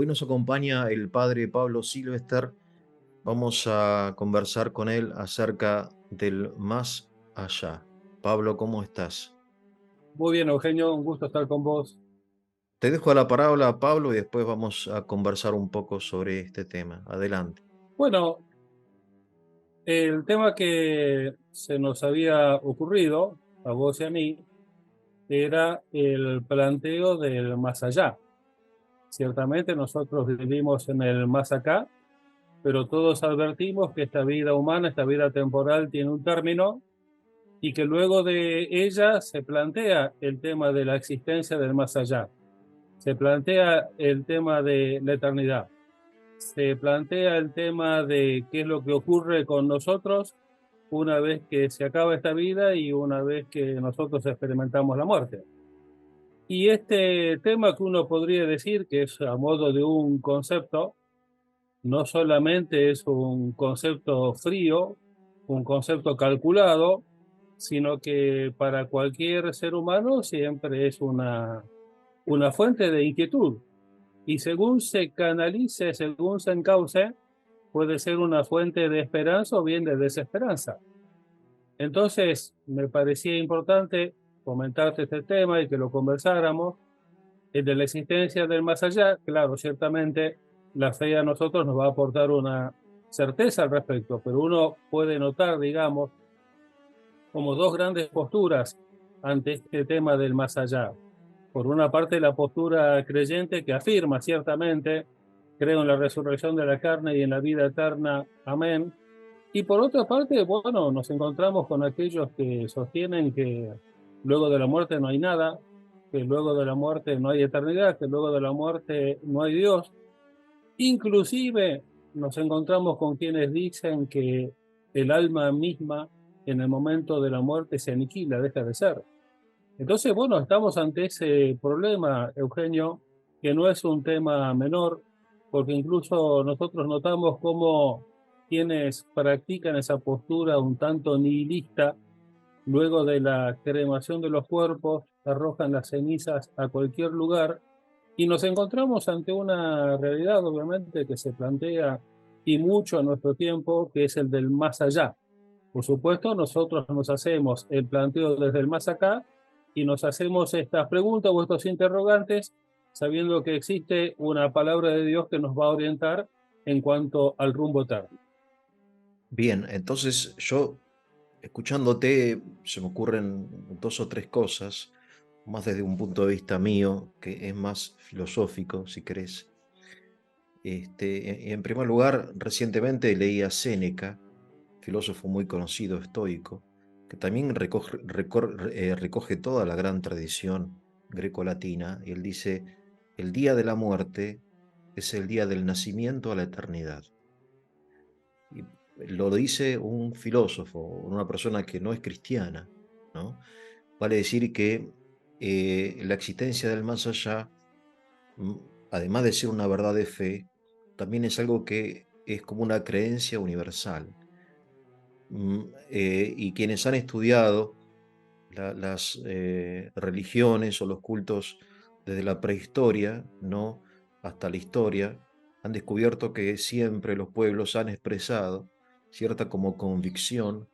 nos acompaña el padre Pablo Silvester. Vamos a conversar con él acerca del más allá. Pablo, ¿cómo estás? Muy bien, Eugenio, un gusto estar con vos. Te dejo la palabra a Pablo y después vamos a conversar un poco sobre este tema. Adelante. Bueno, el tema que se nos había ocurrido, a vos y a mí, era el planteo del más allá. Ciertamente nosotros vivimos en el más acá, pero todos advertimos que esta vida humana, esta vida temporal, tiene un término y que luego de ella se plantea el tema de la existencia del más allá. Se plantea el tema de la eternidad. Se plantea el tema de qué es lo que ocurre con nosotros una vez que se acaba esta vida y una vez que nosotros experimentamos la muerte. Y este tema que uno podría decir que es a modo de un concepto, no solamente es un concepto frío, un concepto calculado, sino que para cualquier ser humano siempre es una fuente de inquietud. Y según se canalice, según se encauce, puede ser una fuente de esperanza o bien de desesperanza. Entonces, me parecía importante comentarte este tema y que lo conversáramos, el de la existencia del más allá. Claro, ciertamente la fe a nosotros nos va a aportar una certeza al respecto, pero uno puede notar, digamos, como dos grandes posturas ante este tema del más allá. Por una parte, la postura creyente que afirma ciertamente, creo en la resurrección de la carne y en la vida eterna, amén. Y por otra parte, bueno, nos encontramos con aquellos que sostienen que luego de la muerte no hay nada, que luego de la muerte no hay eternidad, que luego de la muerte no hay Dios. Inclusive nos encontramos con quienes dicen que el alma misma en el momento de la muerte se aniquila, deja de ser. Entonces, bueno, estamos ante ese problema, Eugenio, que no es un tema menor, porque incluso nosotros notamos cómo quienes practican esa postura un tanto nihilista, luego de la cremación de los cuerpos, arrojan las cenizas a cualquier lugar y nos encontramos ante una realidad, obviamente, que se plantea y mucho en nuestro tiempo, que es el del más allá. Por supuesto, nosotros nos hacemos el planteo desde el más acá y nos hacemos estas preguntas o estos interrogantes sabiendo que existe una palabra de Dios que nos va a orientar en cuanto al rumbo eterno. Bien, entonces yo, escuchándote, se me ocurren dos o tres cosas, más desde un punto de vista mío, que es más filosófico, si querés. En primer lugar, recientemente leí a Séneca, filósofo muy conocido, estoico, que también recoge toda la gran tradición greco-latina, y él dice, el día de la muerte es el día del nacimiento a la eternidad. Y lo dice un filósofo, una persona que no es cristiana, ¿no? Vale decir que la existencia del más allá, mm, además de ser una verdad de fe, también es algo que es como una creencia universal. Y quienes han estudiado las religiones o los cultos desde la prehistoria, ¿no? Hasta la historia, han descubierto que siempre los pueblos han expresado cierta como convicción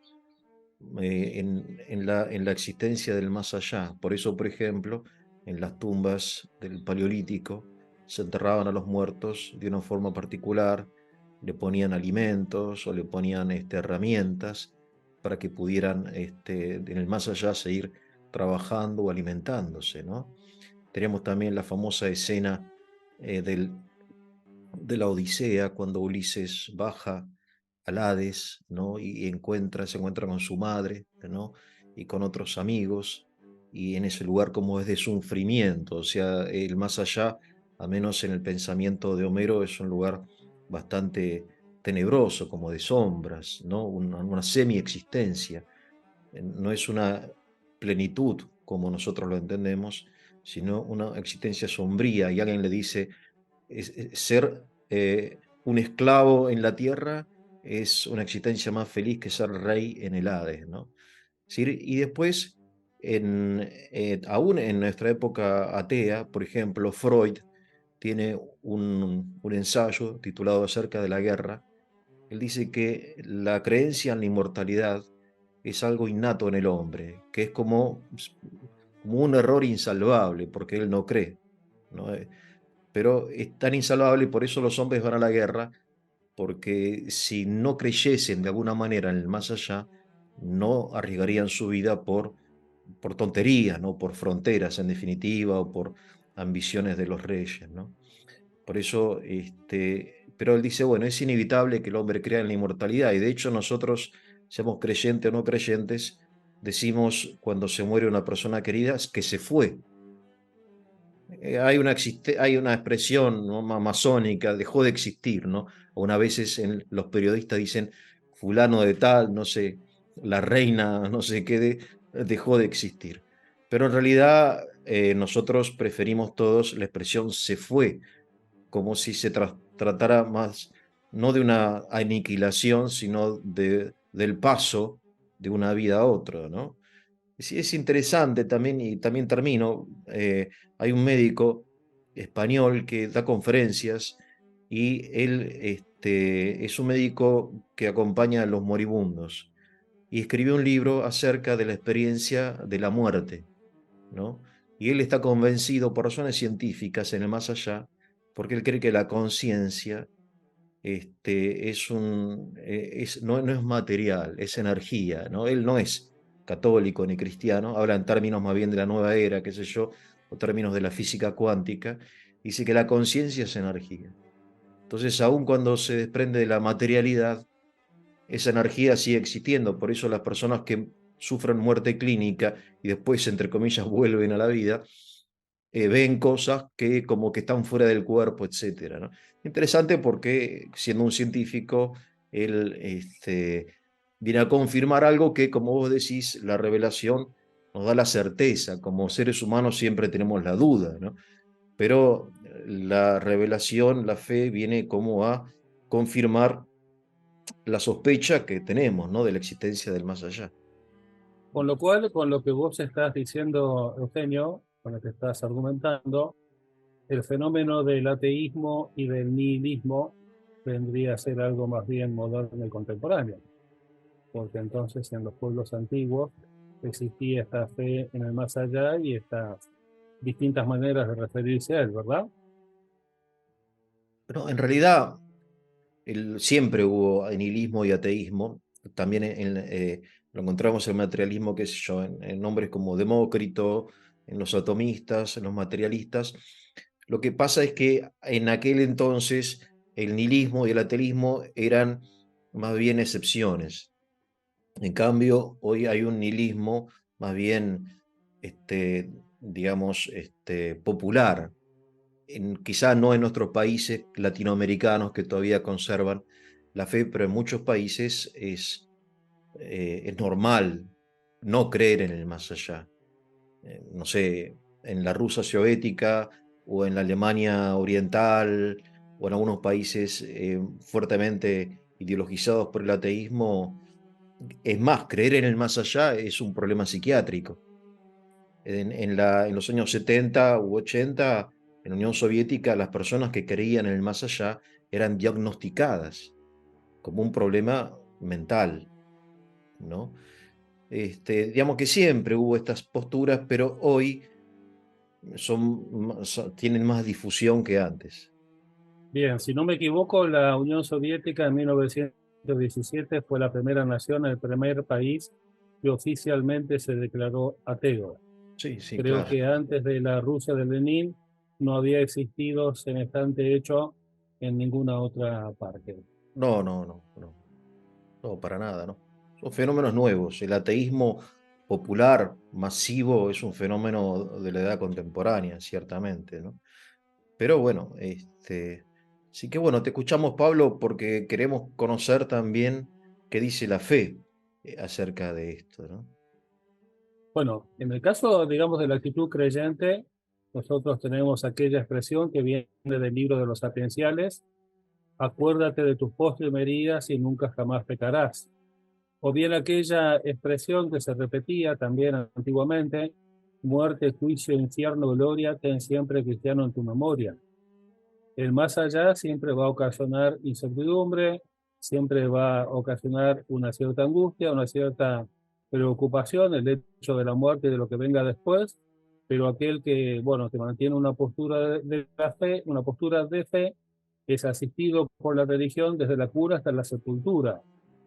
en la existencia del más allá. Por eso, por ejemplo, en las tumbas del Paleolítico se enterraban a los muertos de una forma particular, le ponían alimentos o le ponían herramientas para que pudieran en el más allá seguir trabajando o alimentándose, ¿no? Tenemos también la famosa escena eh, del, de la Odisea, cuando Ulises baja al Hades, ¿no? Y se encuentra con su madre, ¿no? Y con otros amigos, y en ese lugar como es de sufrimiento, o sea, el más allá, a menos en el pensamiento de Homero, es un lugar bastante tenebroso, como de sombras, ¿no? Una semi-existencia. No es una plenitud como nosotros lo entendemos, sino una existencia sombría, y alguien le dice, ser un esclavo en la tierra es una existencia más feliz que ser rey en el Hades, ¿no? Es decir, y después, aún en nuestra época atea, por ejemplo, Freud tiene un ensayo titulado Acerca de la guerra. Él dice que la creencia en la inmortalidad es algo innato en el hombre, que es como un error insalvable, porque él no cree, ¿no? Pero es tan insalvable y por eso los hombres van a la guerra, porque si no creyesen de alguna manera en el más allá, no arriesgarían su vida por tonterías, ¿no? Por fronteras en definitiva, o por ambiciones de los reyes, ¿no? Por eso, pero él dice, bueno, es inevitable que el hombre crea en la inmortalidad, y de hecho nosotros, seamos creyentes o no creyentes, decimos cuando se muere una persona querida que se fue. Hay una expresión, ¿no?, masónica, dejó de existir, ¿no? O una veces los periodistas dicen, fulano de tal, no sé, la reina, no sé qué, dejó de existir. Pero en realidad nosotros preferimos todos la expresión se fue, como si se tratara más, no de una aniquilación, sino del paso de una vida a otra, ¿no? Sí, es interesante también, y también termino. Hay un médico español que da conferencias y él es un médico que acompaña a los moribundos y escribió un libro acerca de la experiencia de la muerte, ¿no? Y él está convencido por razones científicas en el más allá, porque él cree que la conciencia no es material, es energía, ¿no? Él no es católico ni cristiano, habla en términos más bien de la nueva era, qué sé yo, o términos de la física cuántica, dice que la conciencia es energía. Entonces, aun cuando se desprende de la materialidad, esa energía sigue existiendo. Por eso las personas que sufren muerte clínica y después, entre comillas, vuelven a la vida, ven cosas que como que están fuera del cuerpo, etcétera, ¿no? Interesante porque, siendo un científico, él viene a confirmar algo que, como vos decís, la revelación nos da la certeza. Como seres humanos siempre tenemos la duda, ¿no? Pero la revelación, la fe, viene como a confirmar la sospecha que tenemos, ¿no?, de la existencia del más allá. Con lo cual, con lo que vos estás diciendo, Eugenio, con lo que estás argumentando, el fenómeno del ateísmo y del nihilismo vendría a ser algo más bien moderno y contemporáneo, porque entonces en los pueblos antiguos existía esta fe en el más allá y estas distintas maneras de referirse a él, ¿verdad? Pero en realidad siempre hubo nihilismo y ateísmo. También lo encontramos en el materialismo, qué sé yo, en nombres como Demócrito, en los atomistas, en los materialistas. Lo que pasa es que en aquel entonces el nihilismo y el ateísmo eran más bien excepciones. En cambio, hoy hay un nihilismo más bien, digamos, popular. Quizá no en nuestros países latinoamericanos que todavía conservan la fe, pero en muchos países es normal no creer en el más allá. No sé, en la Rusia soviética o en la Alemania oriental o en algunos países fuertemente ideologizados por el ateísmo, es más, creer en el más allá es un problema psiquiátrico. En los años 70 u 80, en la Unión Soviética, las personas que creían en el más allá eran diagnosticadas como un problema mental, ¿no? Digamos que siempre hubo estas posturas, pero hoy tienen más difusión que antes. Bien, si no me equivoco, la Unión Soviética en 1917 fue la primera nación, el primer país que oficialmente se declaró ateo. Sí, sí, Creo claro. que antes de la Rusia de Lenin no había existido semejante hecho en ninguna otra parte. No, no, no, no, no, para nada, ¿no? Son fenómenos nuevos. El ateísmo popular, masivo, es un fenómeno de la edad contemporánea, ciertamente, ¿no? Pero bueno, sí que bueno, te escuchamos, Pablo, porque queremos conocer también qué dice la fe acerca de esto, ¿no? Bueno, en el caso, digamos, de la actitud creyente, nosotros tenemos aquella expresión que viene del libro de los sapienciales: acuérdate de tus postrimerías y nunca jamás pecarás. O bien aquella expresión que se repetía también antiguamente: muerte, juicio, infierno, gloria, ten siempre cristiano en tu memoria. El más allá siempre va a ocasionar incertidumbre, siempre va a ocasionar una cierta angustia, una cierta preocupación, el hecho de la muerte y de lo que venga después, pero aquel que, bueno, que mantiene una postura de la fe, una postura de fe, es asistido por la religión desde la cura hasta la sepultura,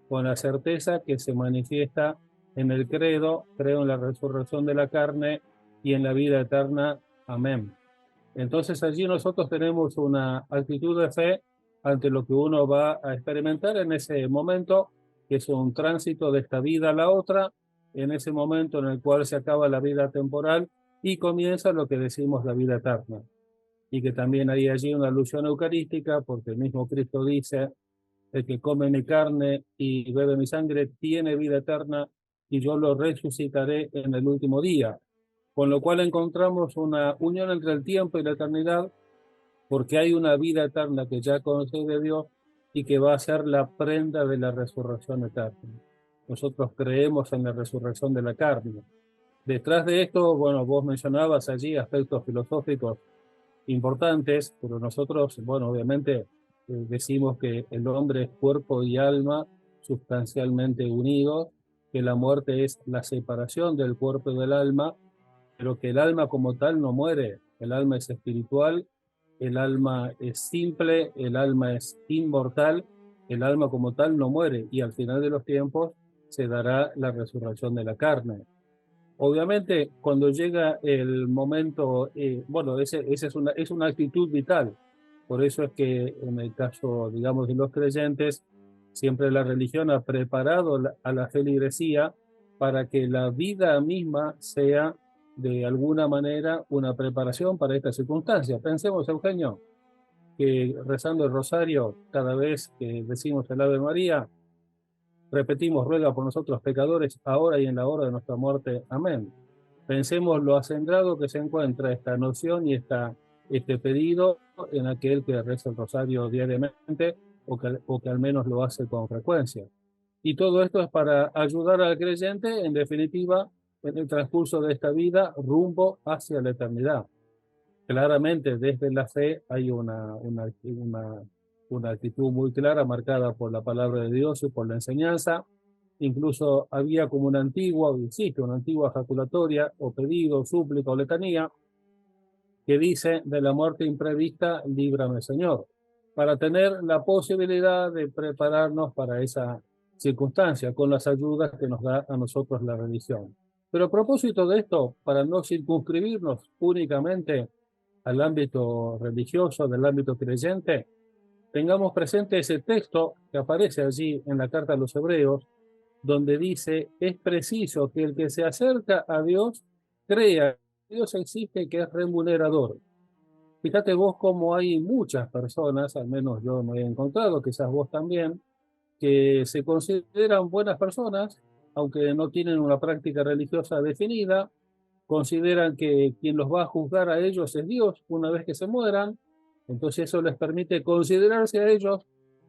con la certeza que se manifiesta en el credo, creo en la resurrección de la carne y en la vida eterna. Amén. Entonces allí nosotros tenemos una actitud de fe ante lo que uno va a experimentar en ese momento, que es un tránsito de esta vida a la otra, en ese momento en el cual se acaba la vida temporal y comienza lo que decimos la vida eterna. Y que también hay allí una alusión eucarística, porque el mismo Cristo dice, el que come mi carne y bebe mi sangre tiene vida eterna y yo lo resucitaré en el último día. Con lo cual encontramos una unión entre el tiempo y la eternidad, porque hay una vida eterna que ya concede Dios y que va a ser la prenda de la resurrección eterna. Nosotros creemos en la resurrección de la carne. Detrás de esto, bueno, vos mencionabas allí aspectos filosóficos importantes, pero nosotros, bueno, obviamente decimos que el hombre es cuerpo y alma sustancialmente unidos, que la muerte es la separación del cuerpo y del alma, pero que el alma como tal no muere, el alma es espiritual, el alma es simple, el alma es inmortal, el alma como tal no muere y al final de los tiempos se dará la resurrección de la carne. Obviamente, cuando llega el momento, bueno, ese es una actitud vital. Por eso es que en el caso, digamos, de los creyentes, siempre la religión ha preparado a la feligresía para que la vida misma sea de alguna manera una preparación para esta circunstancia. Pensemos, Eugenio, que rezando el rosario, cada vez que decimos el Ave María, repetimos, ruega por nosotros pecadores, ahora y en la hora de nuestra muerte. Amén. Pensemos lo acendrado que se encuentra esta noción y este pedido en aquel que reza el rosario diariamente o que al menos lo hace con frecuencia. Y todo esto es para ayudar al creyente, en definitiva, en el transcurso de esta vida, rumbo hacia la eternidad. Claramente, desde la fe hay una actitud muy clara, marcada por la palabra de Dios y por la enseñanza. Incluso había como una antigua, o existe una antigua ejaculatoria, o pedido, súplica o letanía, que dice: de la muerte imprevista, líbrame, Señor, para tener la posibilidad de prepararnos para esa circunstancia con las ayudas que nos da a nosotros la religión. Pero a propósito de esto, para no circunscribirnos únicamente al ámbito religioso, del ámbito creyente, tengamos presente ese texto que aparece allí en la carta a los Hebreos, donde dice: es preciso que el que se acerca a Dios crea que Dios existe y que es remunerador. Fíjate vos cómo hay muchas personas, al menos yo me he encontrado, quizás vos también, que se consideran buenas personas, aunque no tienen una práctica religiosa definida, consideran que quien los va a juzgar a ellos es Dios una vez que se mueran, entonces eso les permite considerarse a ellos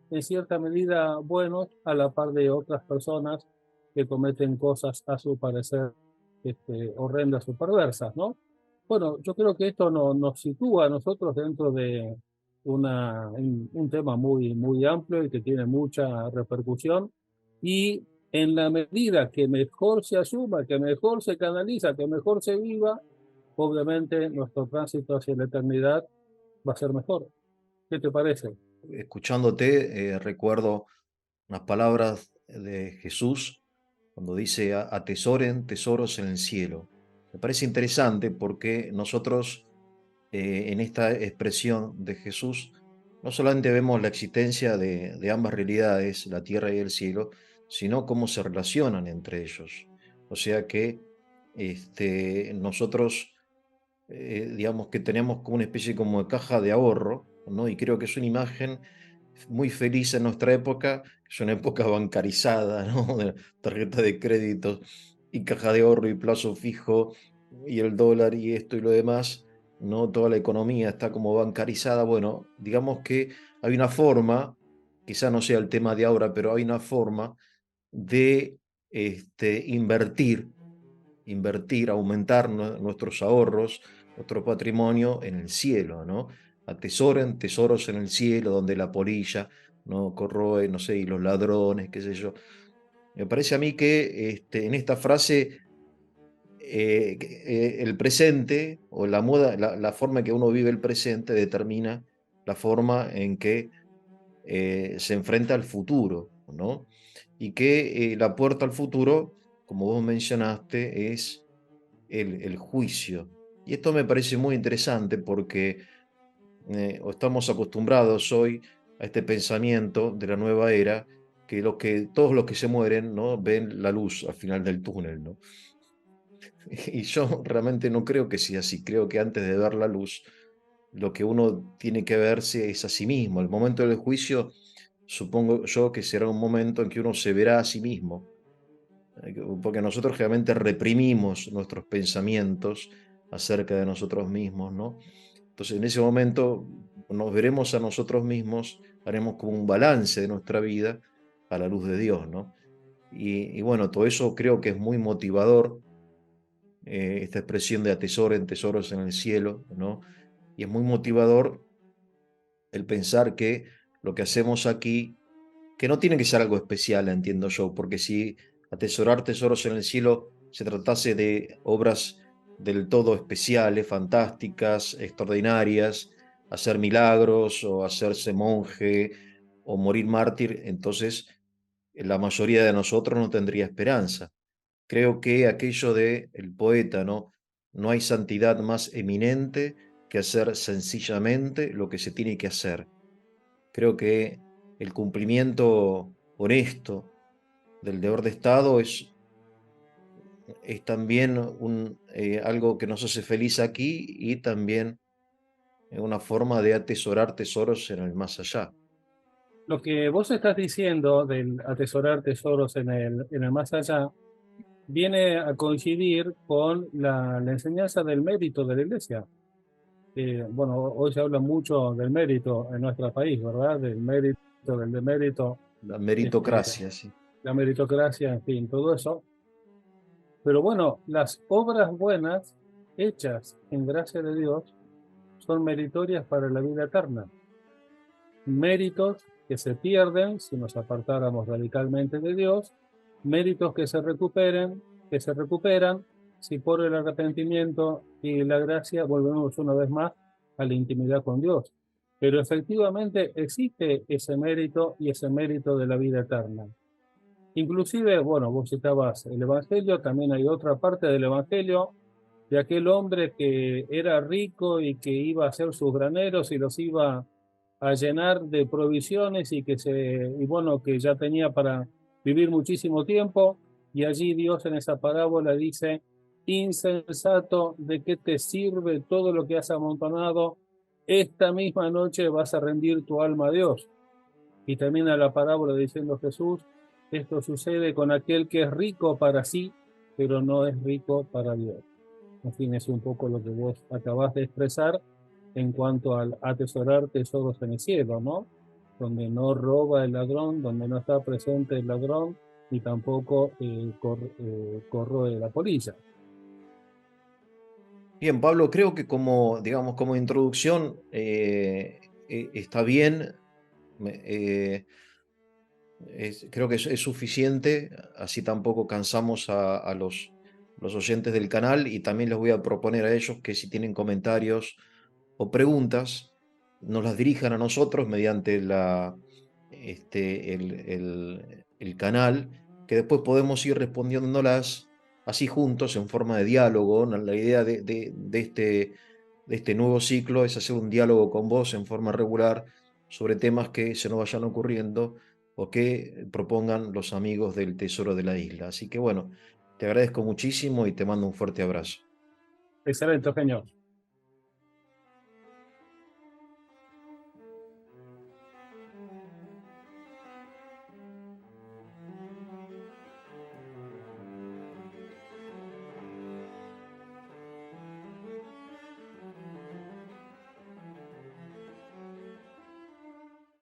en cierta medida buenos a la par de otras personas que cometen cosas a su parecer horrendas o perversas, ¿no? Bueno, yo creo que esto nos sitúa a nosotros dentro de un tema muy, muy amplio y que tiene mucha repercusión, y en la medida que mejor se asuma, que mejor se canaliza, que mejor se viva, obviamente nuestro tránsito hacia la eternidad va a ser mejor. ¿Qué te parece? Escuchándote, recuerdo unas palabras de Jesús cuando dice: Atesoren tesoros en el cielo". Me parece interesante porque nosotros en esta expresión de Jesús no solamente vemos la existencia de ambas realidades, la tierra y el cielo, sino cómo se relacionan entre ellos. O sea que nosotros, digamos que tenemos como una especie como de caja de ahorro, ¿no? Y creo que es una imagen muy feliz en nuestra época, que es una época bancarizada, ¿no? De tarjeta de crédito y caja de ahorro y plazo fijo y el dólar y esto y lo demás, ¿no? Toda la economía está como bancarizada. Bueno, digamos que hay una forma, quizá no sea el tema de ahora, pero hay una forma de invertir, aumentar nuestros ahorros, nuestro patrimonio en el cielo, ¿no? atesoren tesoros en el cielo donde la polilla no corroe, no sé, y los ladrones, qué sé yo. Me parece a mí que en esta frase el presente o la moda, la forma en que uno vive el presente determina la forma en que se enfrenta al futuro, ¿no? Y que la puerta al futuro, como vos mencionaste, es el juicio. Y esto me parece muy interesante porque o estamos acostumbrados hoy a este pensamiento de la nueva era, que, todos los que se mueren, ¿no? Ven la luz al final del túnel, ¿no? Y yo realmente no creo que sea así. Creo que antes de ver la luz, lo que uno tiene que verse es a sí mismo. El momento del juicio, supongo yo que será un momento en que uno se verá a sí mismo, porque nosotros realmente reprimimos nuestros pensamientos acerca de nosotros mismos, ¿no? Entonces, en ese momento nos veremos a nosotros mismos, haremos como un balance de nuestra vida a la luz de Dios, ¿no? Y bueno, todo eso creo que es muy motivador, esta expresión de atesoren tesoros en el cielo, ¿no? Y es muy motivador el pensar que lo que hacemos aquí, que no tiene que ser algo especial, entiendo yo, porque si atesorar tesoros en el cielo se tratase de obras del todo especiales, fantásticas, extraordinarias, hacer milagros o hacerse monje o morir mártir, entonces la mayoría de nosotros no tendría esperanza. Creo que aquello de el poeta, ¿no? No hay santidad más eminente que hacer sencillamente lo que se tiene que hacer. Creo que el cumplimiento honesto del deber de Estado es también algo que nos hace feliz aquí y también una forma de atesorar tesoros en el más allá. Lo que vos estás diciendo del atesorar tesoros en el más allá viene a coincidir con la enseñanza del mérito de la iglesia. Bueno, hoy se habla mucho del mérito en nuestro país, ¿verdad? Del mérito, del demérito, La este, meritocracia, sí. la meritocracia, en fin, todo eso. Pero bueno, las obras buenas hechas en gracia de Dios son meritorias para la vida eterna. Méritos que se pierden si nos apartáramos radicalmente de Dios, méritos que se recuperan si por el arrepentimiento y la gracia volvemos una vez más a la intimidad con Dios. Pero efectivamente existe ese mérito y ese mérito de la vida eterna. Inclusive, bueno, vos citabas el Evangelio, también hay otra parte del Evangelio de aquel hombre que era rico y que iba a hacer sus graneros y los iba a llenar de provisiones y bueno, que ya tenía para vivir muchísimo tiempo. Y allí Dios en esa parábola dice, insensato, ¿de qué te sirve todo lo que has amontonado? Esta misma noche vas a rendir tu alma a Dios. Y termina la parábola diciendo Jesús, esto sucede con aquel que es rico para sí, pero no es rico para Dios. En fin, es un poco lo que vos acabás de expresar en cuanto al atesorar tesoros en el cielo, ¿no? Donde no roba el ladrón, donde no está presente el ladrón, ni tampoco corroe la polilla. Bien, Pablo, creo que como, digamos, como introducción está bien. me- eh, creo que es suficiente, así tampoco cansamos a los oyentes del canal y también les voy a proponer a ellos que si tienen comentarios o preguntas, nos las dirijan a nosotros mediante el canal, que después podemos ir respondiéndolas así juntos en forma de diálogo, ¿no? La idea de este nuevo ciclo es hacer un diálogo con vos en forma regular sobre temas que se nos vayan ocurriendo o que propongan los amigos del Tesoro de la Isla. Así que bueno, te agradezco muchísimo y te mando un fuerte abrazo. Excelente, Eugenio.